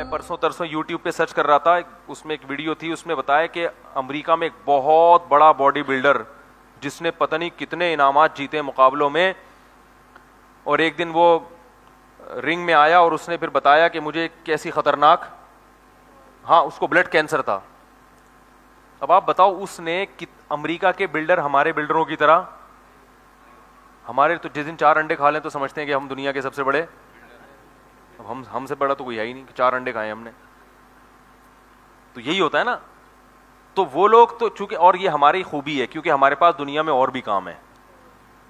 میں پرسوں ترسوں یوٹیوب پہ سرچ کر رہا تھا, اس میں ایک ویڈیو تھی, اس میں بتایا کہ امریکہ میں ایک بہت بڑا باڈی بلڈر جس نے پتہ نہیں کتنے انعامات جیتے مقابلوں میں, اور ایک دن وہ رنگ میں آیا اور اس نے پھر بتایا کہ مجھے کیسی خطرناک, ہاں اس کو بلڈ کینسر تھا. اب آپ بتاؤ اس نے امریکہ کے بلڈر ہمارے بلڈروں کی طرح, ہمارے تو جس دن 4 انڈے کھا لیں تو سمجھتے ہیں کہ ہم دنیا کے سب سے بڑے, اب ہم سے بڑا تو کوئی ہے ہی نہیں کہ 4 انڈے کھائے ہم نے. تو یہی ہوتا ہے نا. تو وہ لوگ تو چونکہ, اور یہ ہماری خوبی ہے کیونکہ ہمارے پاس دنیا میں اور بھی کام ہے.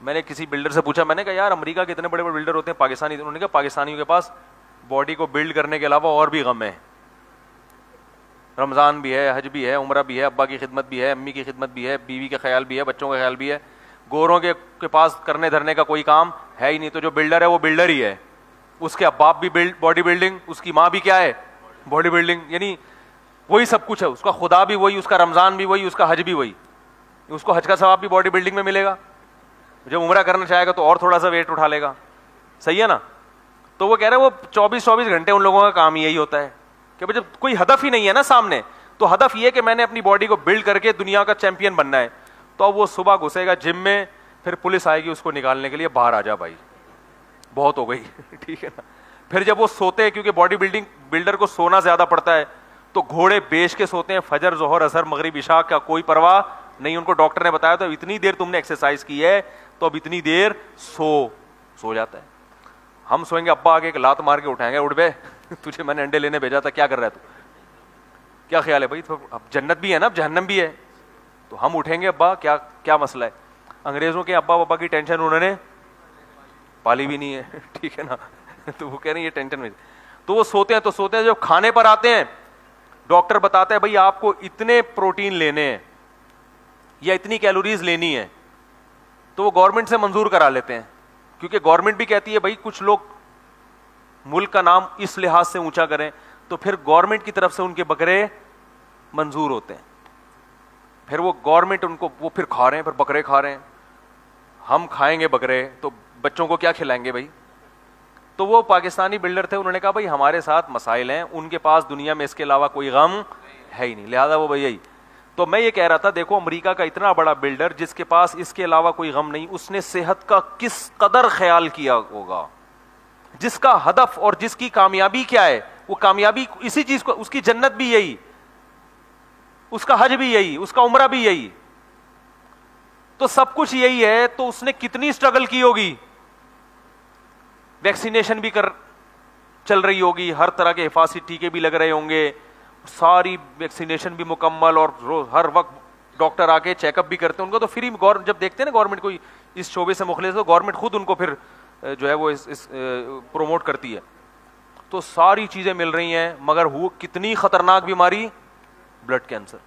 میں نے کسی بلڈر سے پوچھا, میں نے کہا یار امریکہ کے اتنے بڑے بڑے بلڈر ہوتے ہیں پاکستانی, انہوں نے کہا پاکستانیوں کے پاس باڈی کو بلڈ کرنے کے علاوہ اور بھی غم ہے. رمضان بھی ہے, حج بھی ہے, عمرہ بھی ہے, ابا کی خدمت بھی ہے, امی کی خدمت بھی ہے, بیوی کا خیال بھی ہے, بچوں کا خیال بھی ہے. گوروں کے پاس کرنے دھرنے کا کوئی کام ہے ہی نہیں. تو جو بلڈر ہے وہ بلڈر ہی ہے, اس کے باپ بھی باڈی بلڈنگ, اس کی ماں بھی کیا ہے باڈی بلڈنگ, یعنی وہی سب کچھ ہے. اس کا خدا بھی وہی, اس کا رمضان بھی وہی, اس کا حج بھی وہی. اس کو حج کا ثواب بھی باڈی بلڈنگ میں ملے گا. جب عمرہ کرنا چاہے گا تو اور تھوڑا سا ویٹ اٹھا لے گا. صحیح ہے نا. تو وہ کہہ رہے ہیں وہ 24 گھنٹے ان لوگوں کا کام یہی ہوتا ہے کہ جب کوئی ہدف ہی نہیں ہے نا سامنے, تو ہدف یہ کہ میں نے اپنی باڈی کو بلڈ کر کے دنیا کا چیمپئن بننا ہے. تو اب وہ صبح گھسے گا جم میں, پھر پولیس آئے گی اس کو نکالنے کے لیے, باہر آ جا بھائی بہت ہو گئی. ٹھیک ہے نا. پھر جب وہ سوتے ہیں, کیونکہ باڈی بلڈر کو سونا زیادہ پڑتا ہے, تو گھوڑے بیچ کے سوتے ہیں, فجر ظہر عصر مغرب عشاء کا کوئی پرواہ نہیں. ان کو ڈاکٹر نے بتایا تو اتنی دیر تم نے ایکسرسائز کی ہے تو اب اتنی دیر سو جاتا ہے. ہم سوئیں گے, ابا آگے ایک لات مار کے اٹھائیں گے, اٹھ بے تجھے میں نے انڈے لینے بھیجا تھا, کیا کر رہا ہے تو, کیا خیال ہے بھائی, تو اب جنت بھی ہے نا, اب جہنم بھی ہے. تو ہم اٹھیں گے, ابا کیا مسئلہ ہے. انگریزوں کے ابا ابا کی ٹینشن انہوں نے پالی بھی نہیں ہے. ٹھیک ہے نا. تو وہ کہہ رہے ہیں یہ ٹینشن میں, تو وہ سوتے ہیں. تو سوتے ہیں, جب کھانے پر آتے ہیں ڈاکٹر بتاتا ہے بھائی آپ کو اتنے پروٹین لینے ہیں یا اتنی کیلوریز لینی ہے, تو وہ گورنمنٹ سے منظور کرا لیتے ہیں, کیونکہ گورنمنٹ بھی کہتی ہے بھائی کچھ لوگ ملک کا نام اس لحاظ سے اونچا کریں, تو پھر گورنمنٹ کی طرف سے ان کے بکرے منظور ہوتے ہیں. پھر وہ گورنمنٹ ان کو وہ پھر کھا رہے ہیں, پھر بکرے کھا رہے ہیں. ہم کھائیں گے بکرے تو بچوں کو کیا کھلائیں گے بھائی. تو وہ پاکستانی بلڈر تھے, انہوں نے کہا بھائی ہمارے ساتھ مسائل ہیں, ان کے پاس دنیا میں اس کے علاوہ کوئی غم ہے ہی نہیں, لہذا وہ بھائی یہی. تو میں یہ کہہ رہا تھا, دیکھو امریکہ کا اتنا بڑا بلڈر جس کے پاس اس کے علاوہ کوئی غم نہیں, اس نے صحت کا کس قدر خیال کیا ہوگا, جس کا ہدف اور جس کی کامیابی کیا ہے, وہ کامیابی اسی چیز کو, اس کی جنت بھی یہی, اس کا حج بھی یہی, اس کا عمرہ بھی یہی, تو سب کچھ یہی ہے. تو اس نے کتنی اسٹرگل کی ہوگی, ویکسینیشن بھی چل رہی ہوگی, ہر طرح کے حفاظتی ٹیکے بھی لگ رہے ہوں گے, ساری ویکسینیشن بھی مکمل, اور ہر وقت ڈاکٹر آ کے چیک اپ بھی کرتے ہیں ان کو. تو فری جب دیکھتے ہیں نا گورنمنٹ کوئی اس شعبے سے مخلص, تو گورنمنٹ خود ان کو پھر جو ہے وہ پروموٹ کرتی ہے. تو ساری چیزیں مل رہی ہیں, مگر کتنی خطرناک بیماری, بلڈ کینسر.